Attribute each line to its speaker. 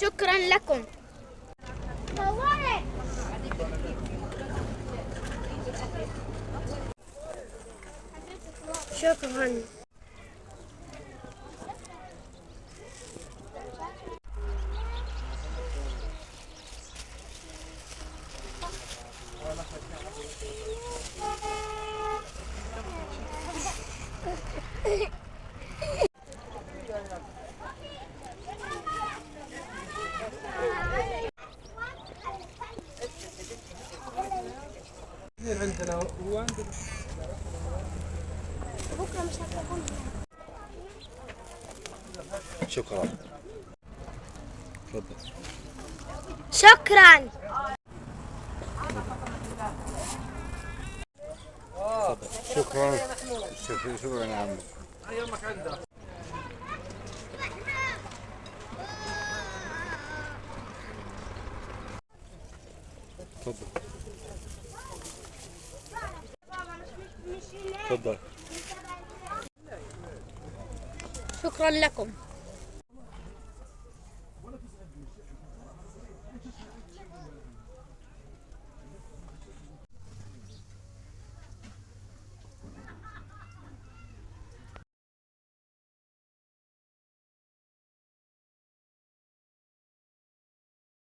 Speaker 1: شكرا لكم. شكرا.
Speaker 2: عندنا وعندنا
Speaker 1: بكره مش هتكون.
Speaker 3: شكرا. تفضل.
Speaker 1: شكرا.
Speaker 3: شكرا. شكرا يا عمي.
Speaker 2: يومك عندك.
Speaker 3: تفضل. تفضل.
Speaker 1: شكرا لكم.